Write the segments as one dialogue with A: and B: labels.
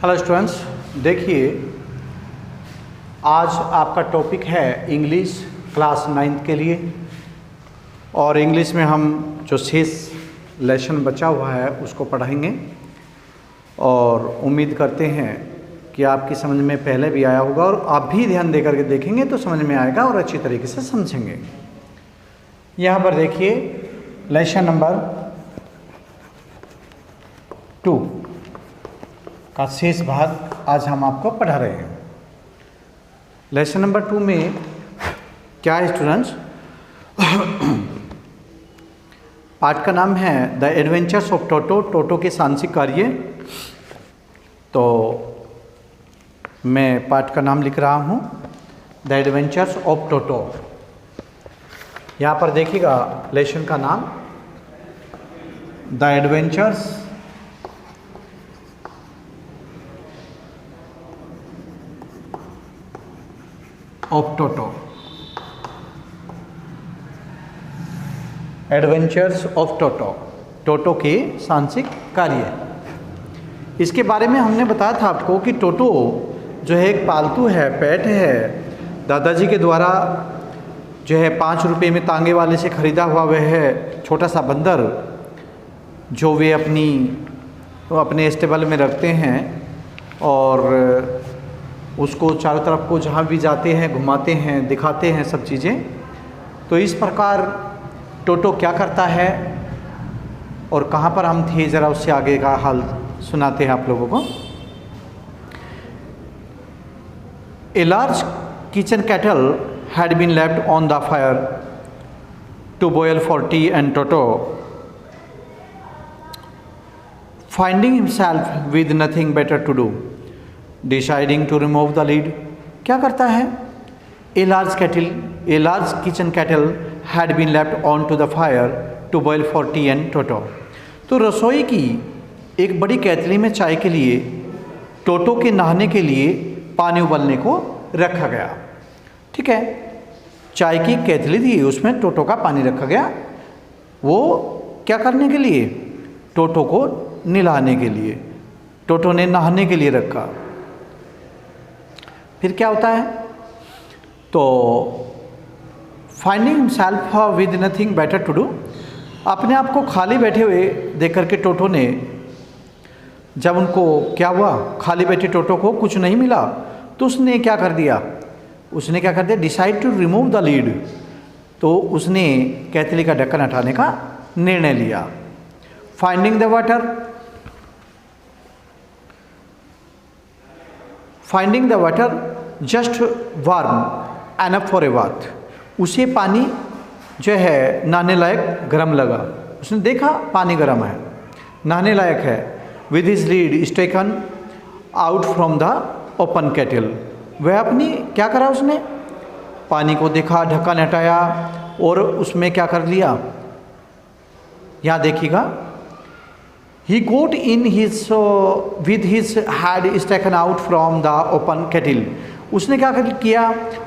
A: Hello students, देखिए आज आपका टॉपिक है इंग्लिश क्लास 9 के लिए। और इंग्लिश में हम जो शेष लेसन बचा हुआ है उसको पढ़ाएंगे और उम्मीद करते हैं कि आपकी समझ में पहले भी आया होगा और आप भी ध्यान दे करके देखेंगे तो समझ में आएगा और अच्छी तरीके से समझेंगे। यहाँ पर देखिए लेसन नंबर 2 का शेष भाग आज हम आपको पढ़ा रहे हैं। लेसन नंबर 2 में क्या है स्टूडेंट्स? पाठ का नाम है the adventures of Toto, Toto के सांसिक कार्य। तो मैं पाठ का नाम लिख रहा हूँ द एडवेंचर्स ऑफ टोटो। यहाँ पर देखिएगा लेसन का नाम the adventures of Toto. Adventures of Toto, Toto के सांसिक कार्य। इसके बारे में हमने बताया था आपको कि टोटो जो है एक पालतू है, पेट है। दादाजी के द्वारा जो है 5 रुपये में तांगे वाले से ख़रीदा हुआ वह है छोटा सा बंदर जो वे अपने स्टेबल में रखते हैं और उसको चारों तरफ को जहाँ भी जाते हैं घुमाते हैं, दिखाते हैं सब चीज़ें। तो इस प्रकार टोटो क्या करता है और कहाँ पर हम थे, ज़रा उससे आगे का हाल सुनाते हैं आप लोगों को। A large kitchen kettle had been left on the fire to boil for tea and Toto finding himself with nothing better to do deciding to remove the lid. क्या करता है? A large kitchen kettle had been left on to the fire to boil for tea and Toto. तो रसोई की एक बड़ी केतली में चाय के लिए, टोटो के नहाने के लिए पानी उबलने को रखा गया। ठीक है, चाय की केतली थी, उसमें टोटो का पानी रखा गया। वो क्या करने के लिए? टोटो को नहलाने के लिए, टोटो ने नहाने के लिए रखा। फिर क्या होता है? तो finding himself with nothing better to do, अपने आप को खाली बैठे हुए देख करके टोटो ने, जब उनको क्या हुआ, खाली बैठे टोटो को कुछ नहीं मिला, तो उसने क्या कर दिया? Decide to remove the lid. तो उसने केतली का ढक्कन हटाने का निर्णय लिया। Finding the water just warm enough for a bath. उसे पानी जो है नहाने लायक गर्म लगा। उसने देखा पानी गर्म है, नहाने लायक है। With his lead is taken out from the open kettle. वह अपनी क्या करा? उसने पानी को देखा, ढक्कन हटाया और उसमें क्या कर लिया? यहाँ देखिएगा, he got in his with his head is taken out from the open kettle। उसने क्या किया?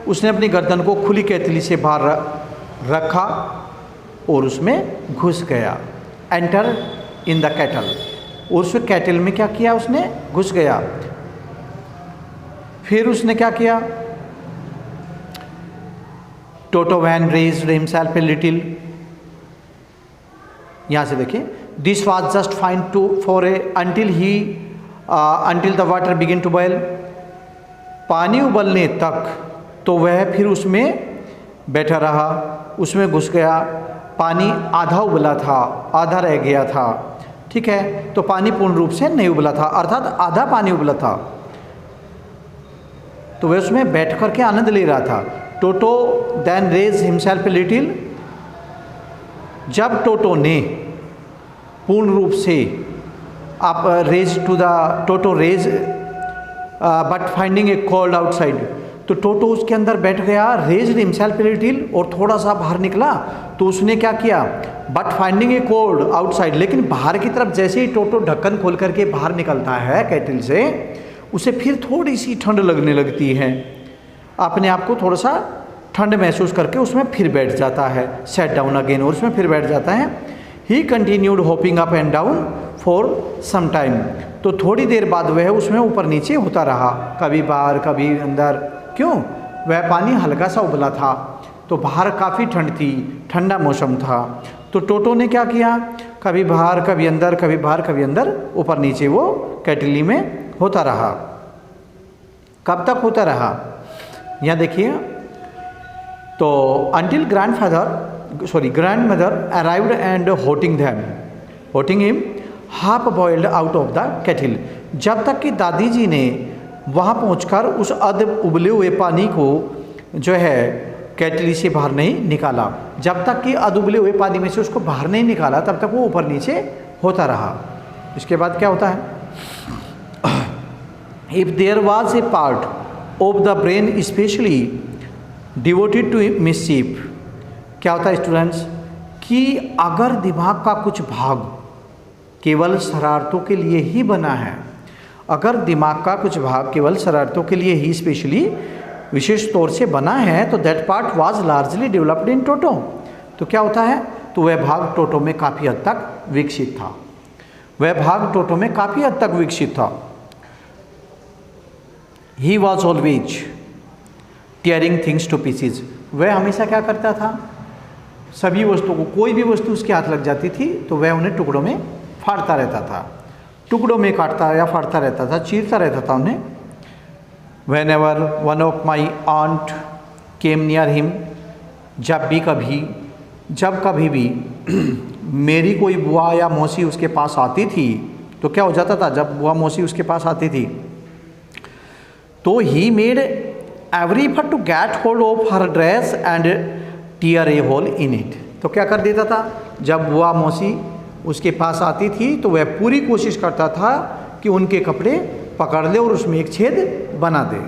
A: उसने अपनी गर्दन को खुली केतली से बाहर रखा और उसमें घुस गया। एंटर इन द केटल, उस केटल में क्या किया? उसने घुस गया। फिर उसने क्या किया? Toto then raised himself a little. यहाँ से देखिए, this was just fine for a until the water begin to boil. पानी उबलने तक तो वह फिर उसमें बैठा रहा, उसमें घुस गया। पानी आधा उबला था, आधा रह गया था। ठीक है, तो पानी पूर्ण रूप से नहीं उबला था, अर्थात आधा पानी उबला था। तो वह उसमें बैठ करके आनंद ले रहा था। Toto then raise himself a little. जब टोटो ने पूर्ण रूप से आप raise to the Toto raise but finding a cold outside, तो टोटो उसके अंदर बैठ गया। रेज हिमसेल्फ ए लिटिल, और थोड़ा सा बाहर निकला तो उसने क्या किया? But finding a cold outside, लेकिन बाहर की तरफ जैसे ही टोटो ढक्कन खोल करके बाहर निकलता है केटल से, उसे फिर थोड़ी सी ठंड लगने लगती है। अपने आप को थोड़ा सा ठंड महसूस करके उसमें फिर बैठ जाता है, सेट डाउन अगेन, और उसमें फिर बैठ जाता है। He continued hopping up and down for some time. तो थोड़ी देर बाद वह उसमें ऊपर नीचे होता रहा, कभी बाहर कभी अंदर। क्यों? वह पानी हल्का सा उबला था, तो बाहर काफ़ी ठंड थी, ठंडा मौसम था। तो टोटो ने क्या किया, कभी बाहर कभी अंदर, कभी बाहर कभी अंदर, ऊपर नीचे वो केटली में होता रहा। कब तक होता रहा? यहाँ देखिए, तो until grandmother arrived and hotting him half boiled out of the kettle। जब तक कि दादी जी ने वहाँ पहुँचकर उस अध उबले हुए पानी को जो है केटली से बाहर नहीं निकाला। जब तक कि अध उबले हुए पानी में से उसको बाहर नहीं निकाला, तब तक वो ऊपर नीचे होता रहा। इसके बाद क्या होता है? If there was a part of the brain especially devoted to mischief, क्या होता है स्टूडेंट्स कि अगर दिमाग का कुछ भाग केवल शरारतों के लिए ही बना है, अगर दिमाग का कुछ भाग केवल शरारतों के लिए ही स्पेशली विशेष तौर से बना है, तो that part was largely developed in Toto. तो क्या होता है? तो वह भाग टोटो में काफ़ी हद तक विकसित था। वह भाग टोटो में काफ़ी हद तक विकसित था। He was always tearing things to pieces. वह हमेशा क्या करता था? सभी वस्तुओं को, कोई भी वस्तु उसके हाथ लग जाती थी तो वह उन्हें टुकड़ों में फाड़ता रहता था, टुकड़ों में काटता या फाड़ता रहता था, चीरता रहता था उन्हें। Whenever one of my aunt came near him, जब कभी भी मेरी कोई बुआ या मौसी उसके पास आती थी, तो क्या हो जाता था? जब बुआ मौसी उसके पास आती थी तो he made every effort to get hold of her dress and tear a hole in it। तो क्या कर देता था? जब बुआ मौसी उसके पास आती थी तो वह पूरी कोशिश करता था कि उनके कपड़े पकड़ ले और उसमें एक छेद बना दे।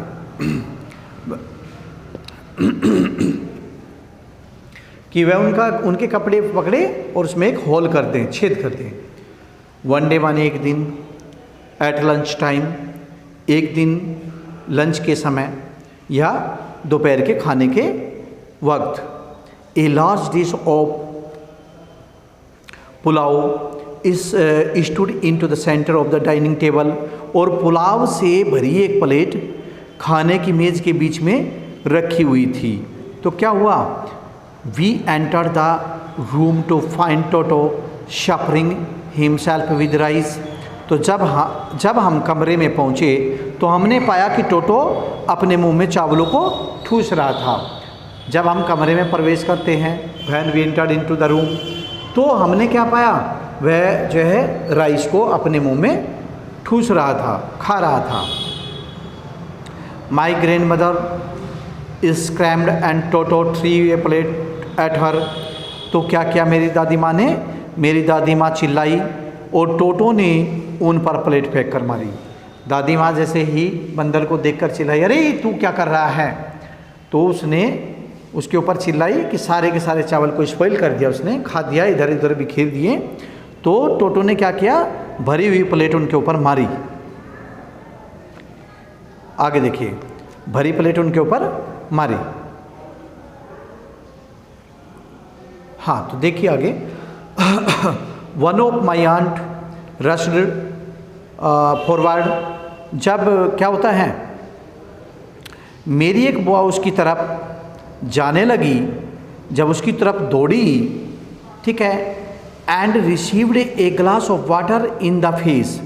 A: कि वह उनके कपड़े पकड़े और उसमें एक होल कर दें, छेद कर दें। वन डे माने एक दिन, एट लंच टाइम, एक दिन लंच के समय या दोपहर के खाने के वक्त, a large dish of pulao stood in to the centre of the dining table. और पुलाव से भरी एक प्लेट खाने की मेज़ के बीच में रखी हुई थी। तो क्या हुआ? We enter the room to find Toto stuffing himself with rice. तो जब हम कमरे में पहुँचे तो हमने पाया कि टोटो अपने मुंह में चावलों को ठूस रहा था। जब हम कमरे में प्रवेश करते हैं, when we entered into the room, तो हमने क्या पाया? वह जो है राइस को अपने मुंह में ठूस रहा था, खा रहा था। My grandmother screamed and Toto threw a plate at her. तो क्या किया मेरी दादी माँ ने? मेरी दादी माँ चिल्लाई और टोटो ने उन पर प्लेट फेंक कर मारी। दादी माँ जैसे ही बंदर को देखकर चिल्लाई, अरे तू क्या कर रहा है? तो उसने उसके ऊपर चिल्लाई कि सारे के सारे चावल को स्पॉइल कर दिया, उसने खा दिया, इधर उधर बिखेर दिए। तो टोटो ने क्या किया? भरी हुई प्लेट उनके ऊपर मारी। आगे देखिए, भरी प्लेट उनके ऊपर मारी। हाँ, तो देखिए आगे। One of my aunt rushed forward. जब क्या होता है? मेरी एक बुआ उसकी तरफ जाने लगी, जब उसकी तरफ दौड़ी, ठीक है, and received a glass of water in the face.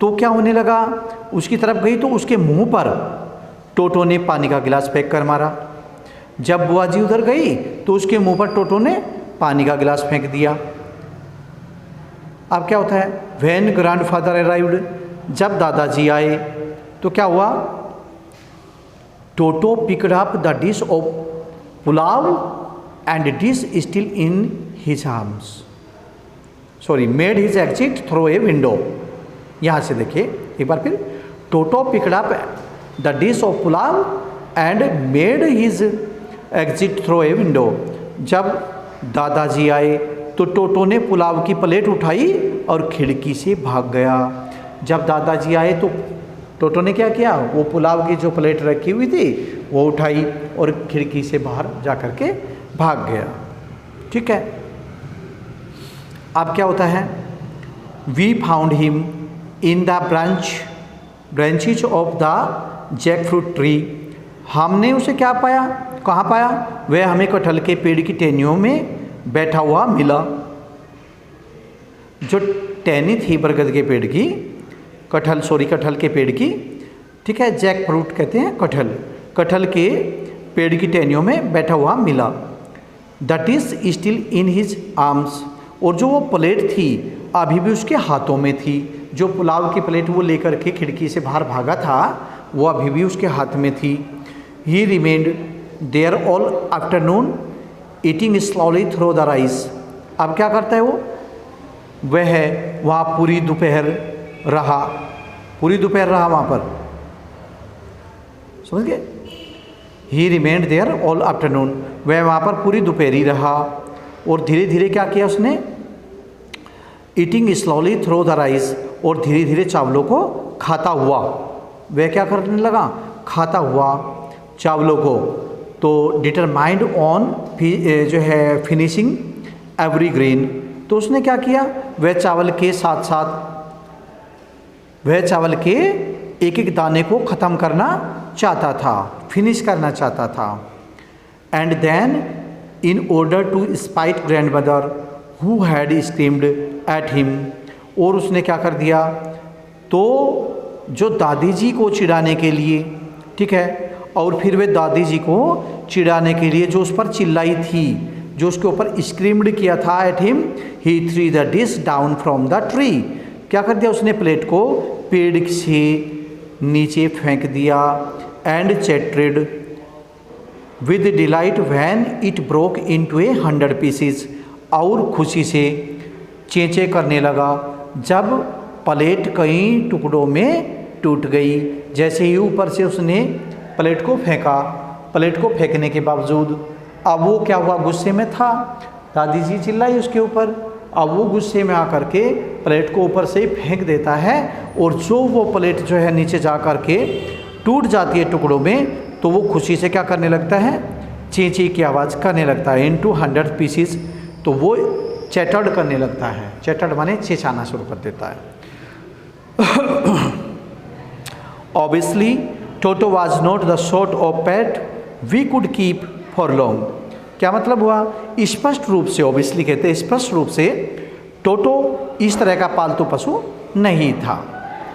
A: तो क्या होने लगा? उसकी तरफ गई तो उसके मुंह पर टोटो ने पानी का गिलास फेंक कर मारा। जब बुआ जी उधर गई तो उसके मुंह पर टोटो ने पानी का गिलास फेंक दिया। अब क्या होता है? व्हेन ग्रैंडफादर अराइव्ड, जब दादाजी आए तो क्या हुआ? Toto picked up the dish of pulao and dish still in his arms, sorry made his exit through a window. यहाँ से देखिए एक बार फिर, Toto picked up the dish of pulao and made his exit through a window. जब दादाजी आए तो टोटो ने पुलाव की प्लेट उठाई और खिड़की से भाग गया। जब दादाजी आए तो टोटो ने क्या किया? वो पुलाव की जो प्लेट रखी हुई थी वो उठाई और खिड़की से बाहर जा कर के भाग गया। ठीक है। अब क्या होता है? We found him in the branches of the jack fruit tree. हमने उसे क्या पाया, कहाँ पाया? वह हमें कटहल के पेड़ की टहनियों में बैठा हुआ मिला। जो टहनी थी बरगद के पेड़ की, कटहल के पेड़ की, ठीक है, जैक फ्रूट कहते हैं कटहल के पेड़ की टहनियों में बैठा हुआ मिला। That is still in his arms. और जो वो प्लेट थी अभी भी उसके हाथों में थी। जो पुलाव की प्लेट वो लेकर के खिड़की से बाहर भागा था, वो अभी भी उसके हाथ में थी। He remained there all afternoon eating slowly through the rice. अब क्या करता है वो? वह वहाँ पूरी दोपहर रहा वहाँ पर, समझ गए? He remained there all afternoon, वह वहाँ पर पूरी दोपहरी रहा। और धीरे धीरे क्या किया उसने? Eating slowly through the rice, और धीरे धीरे चावलों को खाता हुआ। वह क्या करने लगा? खाता हुआ चावलों को। तो डिटरमाइंड ऑन जो है फिनिशिंग एवरी ग्रेन। तो उसने क्या किया? वह चावल के साथ साथ वह चावल के एक एक दाने को ख़त्म करना चाहता था, फिनिश करना चाहता था। And then in order to spite grand mother who had screamed at him. और उसने क्या कर दिया? तो जो दादी जी को चिढ़ाने के लिए, ठीक है, और फिर वे दादी जी को चिढ़ाने के लिए जो उस पर चिल्लाई थी, जो उसके ऊपर स्क्रीम्ड किया था at him, he three the dish down from the tree. क्या कर दिया उसने? प्लेट को पेड़ से नीचे फेंक दिया। And chattered with delight when it broke into 100 pieces. और खुशी से चेंचे करने लगा जब प्लेट कई टुकड़ों में टूट गई। जैसे ही ऊपर से उसने प्लेट को फेंका, प्लेट को फेंकने के बावजूद अब वो क्या हुआ? गुस्से में था, दादी जी चिल्लाई उसके ऊपर। अब वो गुस्से में आकर के प्लेट को ऊपर से ही फेंक देता है, और जो वो प्लेट जो है नीचे जा कर के टूट जाती है टुकड़ों में, तो वो खुशी से क्या करने लगता है? चीं की आवाज़ करने लगता है। इनटू 100 पीसीस, तो वो चैटर्ड करने लगता है। चैटर्ड माने चेचाना शुरू कर देता है। Obviously Toto was not the sort of pet we could keep for long. क्या मतलब हुआ? स्पष्ट रूप से, ऑब्वियसली कहते हैं स्पष्ट रूप से, टोटो इस तरह का पालतू पशु नहीं था।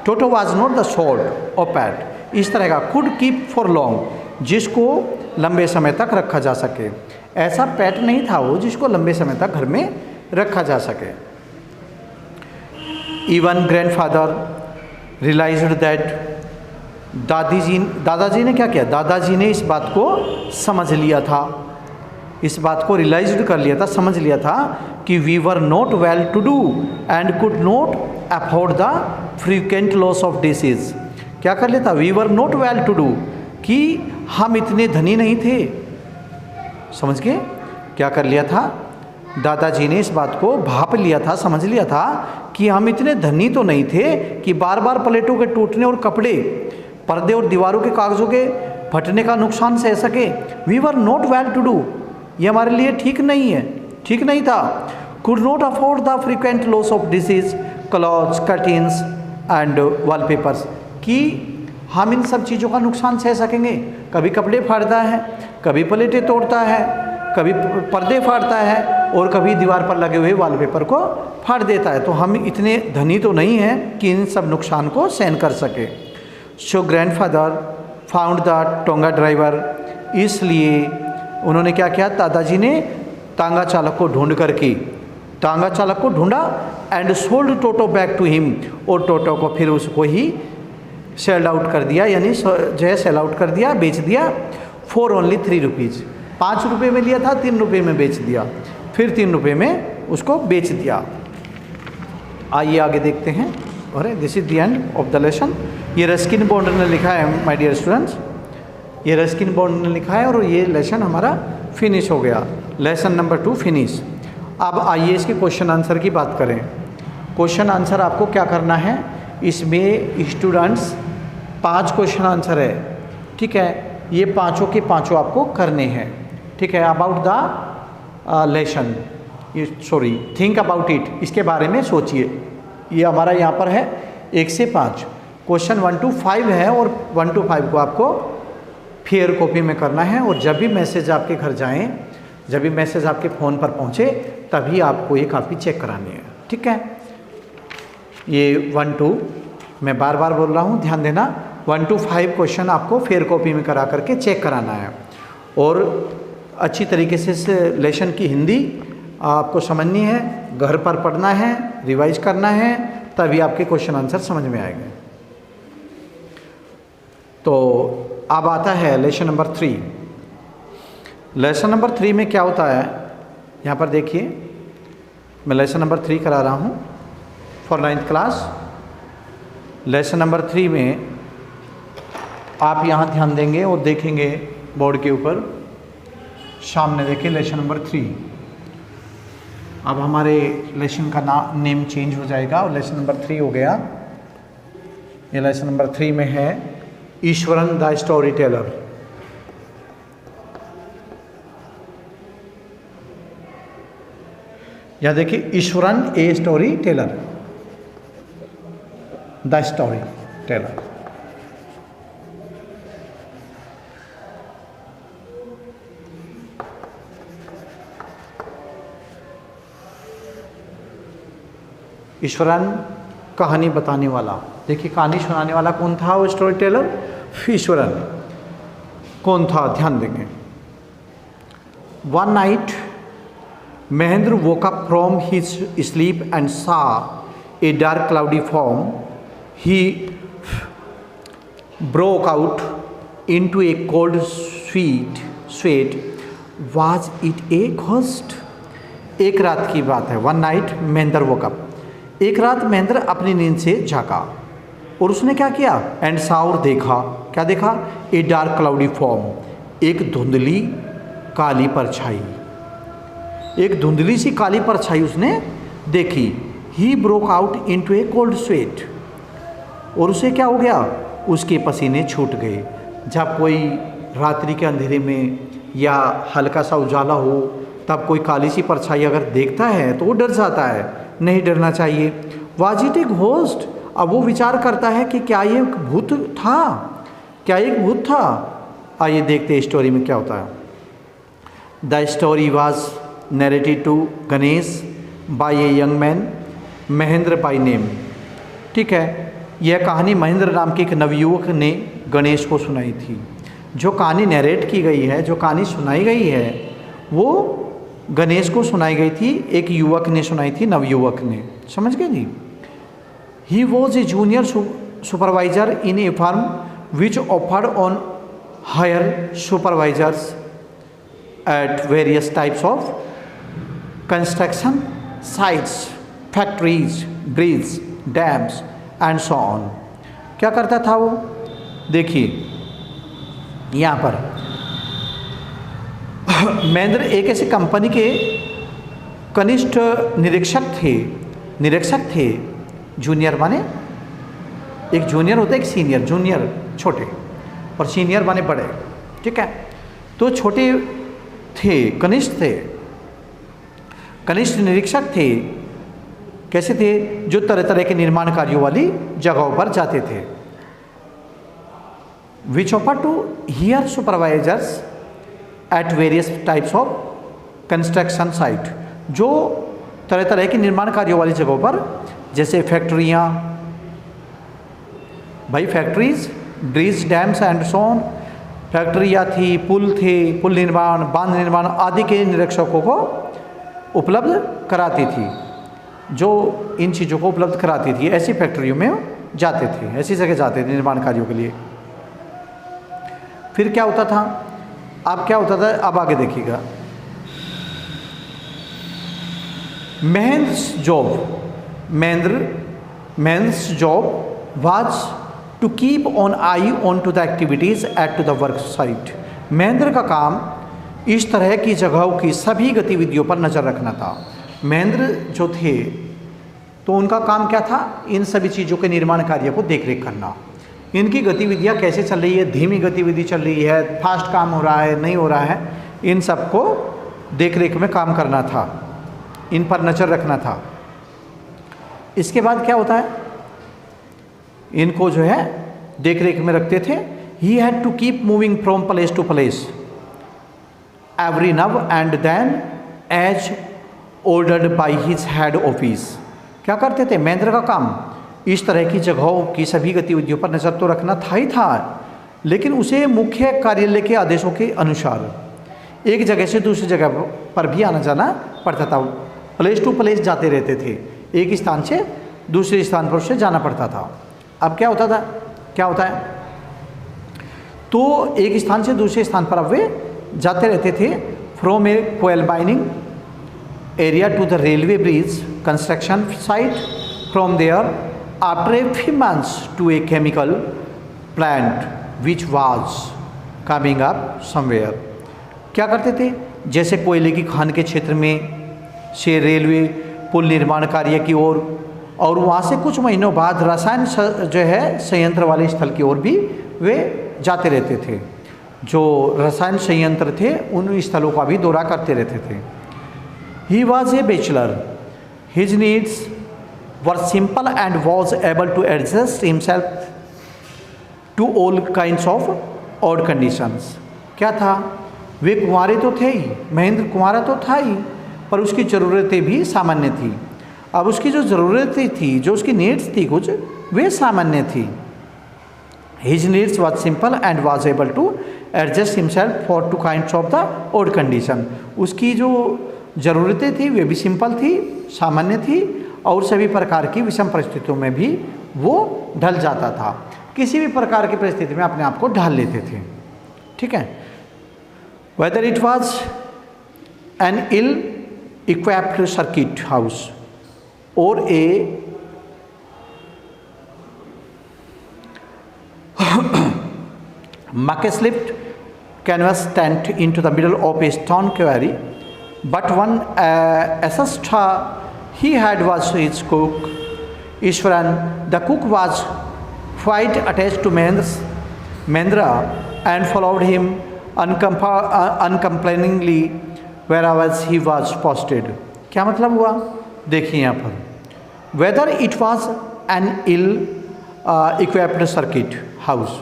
A: Toto was not the sort of pet, इस तरह का, कुड कीप फॉर लॉन्ग, जिसको लंबे समय तक रखा जा सके। ऐसा पेट नहीं था वो जिसको लंबे समय तक घर में रखा जा सके। इवन ग्रैंडफादर रियलाइज्ड दैट, दादाजी ने क्या किया? दादाजी ने इस बात को समझ लिया था, इस बात को रियलाइज्ड कर लिया था, समझ लिया था कि we were not well to do and could not afford the frequent loss of dishes. क्या कर लेता? We were not well to do, कि हम इतने धनी नहीं थे। समझ गए? क्या कर लिया था? दादाजी ने इस बात को भाप लिया था, समझ लिया था कि हम इतने धनी तो नहीं थे कि बार बार प्लेटों के टूटने और कपड़े, पर्दे और दीवारों के कागज़ों के फटने का नुकसान सह सके। We were not well to do, ये हमारे लिए ठीक नहीं है, ठीक नहीं था। Could not afford the frequent loss of dishes, clothes, curtains and wallpapers, कि हम इन सब चीज़ों का नुकसान सह सकेंगे। कभी कपड़े फाड़ता है, कभी प्लेटें तोड़ता है, कभी पर्दे फाड़ता है, और कभी दीवार पर लगे हुए वॉलपेपर को फाड़ देता है। तो हम इतने धनी तो नहीं हैं कि इन सब नुकसान को सहन कर सके। So grandfather found the tonga driver, इसलिए उन्होंने क्या किया? दादाजी ने तांगा चालक को ढूंढ करके तांगा चालक को ढूंढा and sold Toto back to him, और टोटो को फिर उसको ही सेल आउट कर दिया, यानी जो है सेल आउट कर दिया, बेच दिया। फॉर ओनली 3 रुपीज़, 5 रुपये में लिया था, 3 रुपये में बेच दिया, फिर 3 रुपये में उसको बेच दिया। आइए आगे देखते हैं। और this is the end of the lesson. ये रस्किन बॉन्ड ने लिखा है माय डियर स्टूडेंट्स, ये रस्किन बॉन्ड ने लिखा है, और ये लेसन हमारा फिनिश हो गया। Lesson number 2 finish. अब आइए इसके क्वेश्चन आंसर की बात करें। क्वेश्चन आंसर आपको क्या करना है? इसमें स्टूडेंट्स 5 क्वेश्चन आंसर है, ठीक है, ये पाँचों के पाँचों आपको करने हैं, ठीक है। अबाउट द लेसन, ये सॉरी थिंक अबाउट इट, इसके बारे में सोचिए। ये हमारा यहाँ पर है 1 से 5। क्वेश्चन 1 to 5 है और 1 to 5 को आपको फेयर कॉपी में करना है। और जब भी मैसेज आपके घर जाएं, जब भी मैसेज आपके फ़ोन पर पहुँचे, तभी आपको ये कापी चेक करानी है। ठीक है, ये 1 to, मैं बार बार बोल रहा हूँ, ध्यान देना, 1 to 5 क्वेश्चन आपको फेयर कॉपी में करा करके चेक कराना है। और अच्छी तरीके से इस लेसन की हिंदी आपको समझनी है, घर पर पढ़ना है, रिवाइज करना है, तभी आपके क्वेश्चन आंसर समझ में आएंगे। तो अब आता है लेसन नंबर 3। लेसन नंबर 3 में क्या होता है, यहाँ पर देखिए, मैं लेसन नंबर 3 करा रहा हूँ for 9th class. Lesson number 3 में आप यहाँ ध्यान देंगे और देखेंगे बोर्ड के ऊपर सामने, देखिए लेसन नंबर 3। अब हमारे लेसन का नेम चेंज हो जाएगा और लेसन नंबर 3 हो गया। ये लेसन नंबर 3 में है ईश्वरन द स्टोरी टेलर। या देखिए, Eswaran a story teller, the story teller. Eswaran कहानी बताने वाला। देखिए, कहानी सुनाने वाला कौन था, वो स्टोरी टेलर ईश्वरन कौन था, ध्यान देंगे। One night Mahendra woke up from his sleep and saw a dark cloudy form. He broke out into a cold sweat. Was it a ghost? एक रात की बात है। One night Mahendra woke up, एक रात महेंद्र अपनी नींद से जागा और उसने क्या किया, एंड सा, और देखा, क्या देखा, ए डार्क क्लाउडी फॉर्म, एक धुंधली काली परछाई, एक धुंधली सी काली परछाई उसने देखी। He broke out into A cold sweat, और उसे क्या हो गया, उसके पसीने छूट गए। जब कोई रात्रि के अंधेरे में या हल्का सा उजाला हो, तब कोई काली सी परछाई अगर देखता है तो वो डर जाता है, नहीं डरना चाहिए। वाज इट ए घोस्ट, अब वो विचार करता है कि क्या ये भूत था, क्या एक भूत था। आइए देखते हैं स्टोरी में क्या होता है। The story was narrated to Ganesh by a young man Mahendra by name. ठीक है, यह कहानी महेंद्र नाम के एक नवयुवक ने गणेश को सुनाई थी। जो कहानी नरेट की गई है, जो कहानी सुनाई गई है, वो गणेश को सुनाई गई थी, एक युवक ने सुनाई थी, नवयुवक ने। समझ गए जी। He was a junior supervisor in a firm which offered on hire supervisors at various types of construction sites, factories, bridges, dams and so on. क्या करता था वो, देखिए यहाँ पर महेंद्र एक ऐसी कंपनी के कनिष्ठ निरीक्षक थे। जूनियर माने, एक जूनियर होता है, एक सीनियर। जूनियर छोटे और सीनियर माने बड़े। ठीक है, तो छोटे थे, कनिष्ठ थे, कनिष्ठ निरीक्षक थे। कैसे थे, जो तरह तरह के निर्माण कार्यों वाली जगहों पर जाते थे। Which offer to hire supervisors at various types of construction site, जो तरह तरह के निर्माण कार्यों वाली जगहों पर, जैसे फैक्ट्रियाँ, भाई factories, bridges, dams and so on. फैक्ट्रियाँ थी, पुल थे, पुल निर्माण, बांध निर्माण आदि के निरीक्षकों को उपलब्ध कराती थी, जो इन चीज़ों को उपलब्ध कराती थी। ऐसी फैक्ट्रियों में जाते थे, ऐसी जगह जाते थे निर्माण कार्यों के लिए। फिर क्या होता था, अब क्या होता था, अब आगे देखिएगा। महेंद्र's job was to keep an eye on to the activities at the work site। Mahendra का काम इस तरह की जगहों की सभी गतिविधियों पर नज़र रखना था। महेंद्र जो थे, तो उनका काम क्या था, इन सभी चीज़ों के निर्माण कार्य को देख रेख करना। इनकी गतिविधियाँ कैसे चल रही है, धीमी गतिविधि चल रही है, फास्ट काम हो रहा है, नहीं हो रहा है, इन सबको देख रेख में काम करना था, इन पर नज़र रखना था। इसके बाद क्या होता है, इनको जो है देख रेख में रखते थे। He had to keep moving from place to place every now and then as ordered by his head office. क्या करते थे? महेंद्र का काम इस तरह की जगहों की सभी गतिविधियों पर नज़र तो रखना था ही था, लेकिन उसे मुख्य कार्यालय के आदेशों के अनुसार एक जगह से दूसरी जगह पर भी आना जाना पड़ता था। प्लेस टू प्लेस जाते रहते थे, एक स्थान से दूसरे स्थान पर उसे जाना पड़ता था। अब क्या होता था, क्या होता है, तो एक स्थान से दूसरे स्थान पर अब वे जाते रहते थे। From a coal mining area to the railway bridge construction site, from there after a few months to a chemical plant which was coming up somewhere. क्या करते थे? जैसे कोयले की खान के क्षेत्र में से रेलवे पुल निर्माण कार्य की ओर, और वहाँ से कुछ महीनों बाद रसायन जो है संयंत्र वाले स्थल की ओर भी वे जाते रहते थे। जो रसायन संयंत्र थे उन स्थलों का भी दौरा करते रहते थे। He was a bachelor, his needs were simple and was able to adjust himself to all kinds of odd conditions. क्या था? वे कुंवारे तो थे ही, महेंद्र कुंवारा तो था ही, पर उसकी ज़रूरतें भी सामान्य थी। अब उसकी जो ज़रूरतें थी, जो उसकी नीड्स थी कुछ, वे सामान्य थी। His needs was simple and was able to adjust himself for to kinds of the odd condition. उसकी जो ज़रूरतें थी वे भी सिंपल थी, सामान्य थी, और सभी प्रकार की विषम परिस्थितियों में भी वो ढल जाता था। किसी भी प्रकार की परिस्थिति में अपने आप को ढाल लेते थे। ठीक है। Whether it was an ill equipped circuit house or a muck-slipped canvas tent into the middle of a stone quarry, but one assessed he had was his cook, Ishwaran. The cook was quite attached to Mahendra and followed him uncomplainingly wherever he was posted. क्या मतलब हुआ? देखिए यहाँ पर, whether it was an ill equipped circuit house,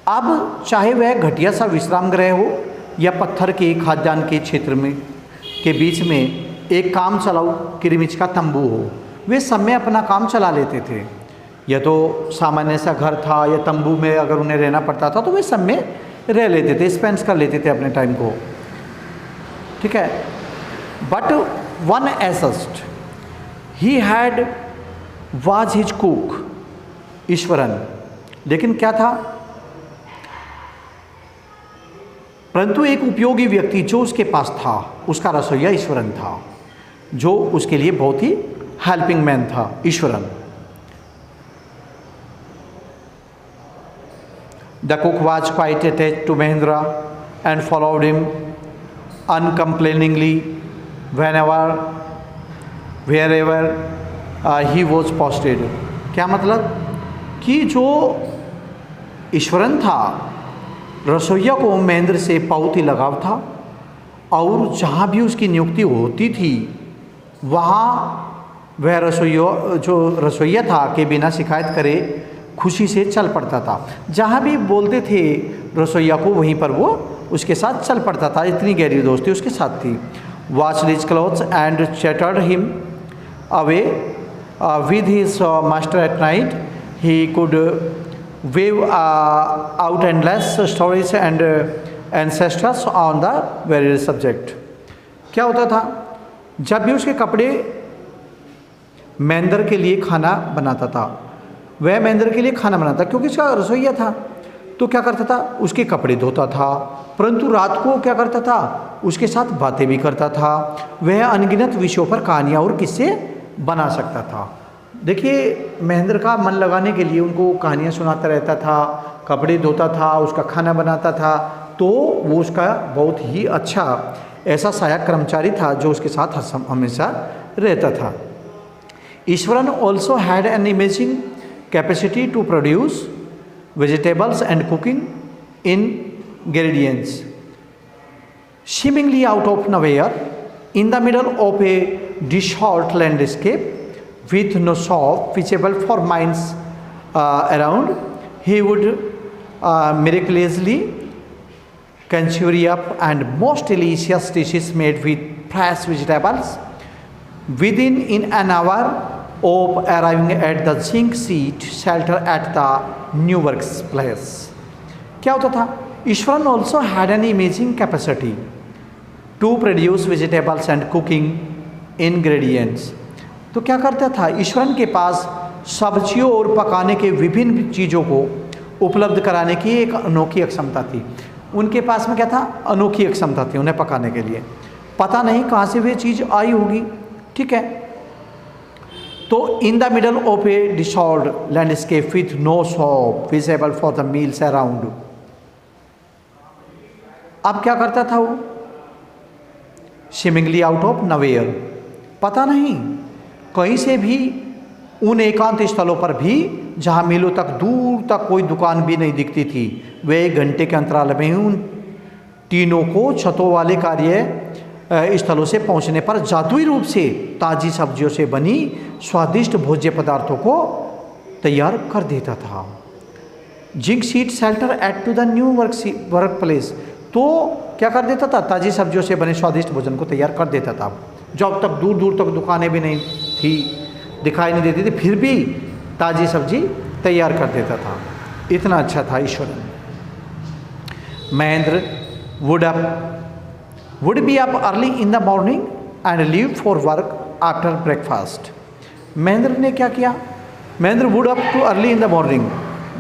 A: अब चाहे वह घटिया सा विश्राम गृह हो या पत्थर के खाद्यान्न के क्षेत्र में के बीच में एक काम चलाऊ किरमिच का तंबू हो, वे सब में अपना काम चला लेते थे। यह तो सामान्य सा घर था या तंबू में अगर उन्हें रहना पड़ता था तो वे सब में रह लेते थे, स्पेंड कर लेते थे अपने टाइम को। ठीक है। But one asset he had was his cook Ishwaran, लेकिन क्या था? परंतु एक उपयोगी व्यक्ति जो उसके पास था, उसका रसोइया ईश्वरन था, जो उसके लिए बहुत ही हेल्पिंग मैन था, Iswaran. The cook was quite attached to Mahendra and followed him uncomplainingly wherever he was posted। क्या मतलब कि जो ईश्वरन था, रसोइया को महेंद्र से बहुत ही लगाव था, और जहाँ भी उसकी नियुक्ति होती थी वहाँ वह रसोइया था कि बिना शिकायत करे खुशी से चल पड़ता था। जहाँ भी बोलते थे रसोइया को, वहीं पर वो उसके साथ चल पड़ता था। इतनी गहरी दोस्ती उसके साथ थी। Watch his clothes and chattered him away with his master at night. He could weave out endless stories and ancestors on the various subject. क्या होता था? जब भी उसके कपड़े महेंद्र के लिए खाना बनाता था, वह महेंद्र के लिए खाना बनाता क्योंकि उसका रसोइया था, तो क्या करता था? उसके कपड़े धोता था, परंतु रात को क्या करता था? उसके साथ बातें भी करता था। वह अनगिनत विषयों पर कहानियाँ और किस्से बना सकता था। देखिए, महेंद्र का मन लगाने के लिए उनको कहानियाँ सुनाता रहता था, कपड़े धोता था, उसका खाना बनाता था, तो वो उसका बहुत ही अच्छा ऐसा सहायक कर्मचारी था जो उसके साथ हमेशा रहता था। Iswaran also had an amazing capacity to produce vegetables and cooking ingredients seemingly out of nowhere in the middle of a desolate landscape with no shop visible for miles around. He would miraculously conjure up and most delicious dishes made with fresh vegetables. Within in an hour of arriving at the zinc sheet shelter at the new workplace. क्या होता था? Eswaran also had an amazing capacity to produce vegetables and cooking ingredients. तो क्या करता था? ईश्वरन के पास सब्जियों और पकाने के विभिन्न चीज़ों को उपलब्ध कराने की एक अनोखी क्षमता थी. उनके पास में क्या था? अनोखी क्षमता थी उन्हें पकाने के लिए. पता नहीं कहाँ से वे चीज़ आई होगी. ठीक है. तो in the middle of a dissolved landscape with no shop visible for the miles around. अब क्या करता था वो? Seemingly out of nowhere. पता नहीं कहीं से भी उन एकांत स्थलों पर भी जहाँ मीलों तक दूर तक कोई दुकान भी नहीं दिखती थी, वे 1 घंटे के अंतराल में उन तीनों को छतों वाले कार्य स्थलों से पहुँचने पर जादुई रूप से ताज़ी सब्जियों से बनी स्वादिष्ट भोज्य पदार्थों को तैयार कर देता था. Zinc sheet shelter at to the new work place. तो क्या कर देता था? ताज़ी सब्जियों से बने स्वादिष्ट भोजन को तैयार कर देता था. जब तक दूर दूर तक दुकानें भी नहीं थी, दिखाई नहीं देती थी, फिर भी ताज़ी सब्जी तैयार कर देता था. इतना अच्छा था ईश्वर. Mahendra would be up early in the morning and leave for work after breakfast. Mahendra ने क्या किया? Mahendra would up to early in the morning.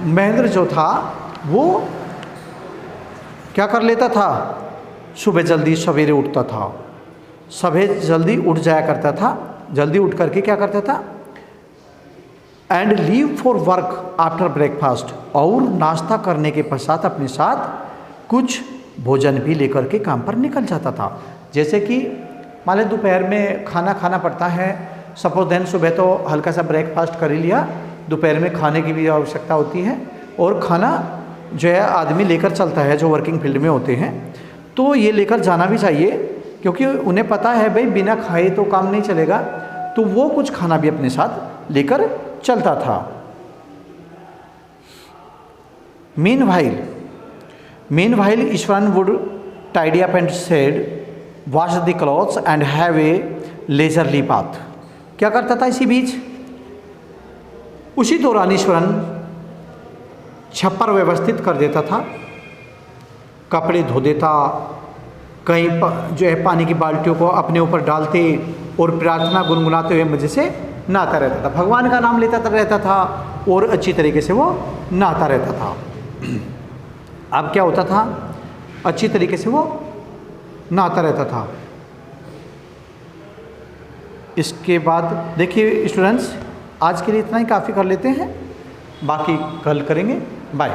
A: Mahendra जो था वो क्या कर लेता था? सुबह जल्दी सवेरे उठता था. सुबह जल्दी उठ जाया करता था. जल्दी उठ करके क्या करता था? And leave for work after breakfast. और नाश्ता करने के पश्चात अपने साथ कुछ भोजन भी लेकर के काम पर निकल जाता था. जैसे कि मान लें दोपहर में खाना खाना पड़ता है. सपोज देन सुबह तो हल्का सा ब्रेकफास्ट कर ही लिया, दोपहर में खाने की भी आवश्यकता होती है और खाना जो है आदमी लेकर चलता है जो वर्किंग फील्ड में होते हैं. तो ये लेकर जाना भी चाहिए क्योंकि उन्हें पता है भाई बिना खाए तो काम नहीं चलेगा. तो वो कुछ खाना भी अपने साथ लेकर चलता था. Meanwhile, Ishwaran would tidy up and shed, wash the clothes and have a leisurely bath. क्या करता था इसी बीच? उसी दौरान ईश्वरन छप्पर व्यवस्थित कर देता था, कपड़े धो देता, कहीं जो है पानी की बाल्टियों को अपने ऊपर डालते और प्रार्थना गुनगुनाते हुए मजे से नहाता रहता था. भगवान का नाम लेता रहता था और अच्छी तरीके से वो नहाता रहता था. अब क्या होता था? अच्छी तरीके से वो नहाता रहता था. इसके बाद देखिए स्टूडेंट्स, आज के लिए इतना ही काफ़ी कर लेते हैं, बाकी कल करेंगे. बाय.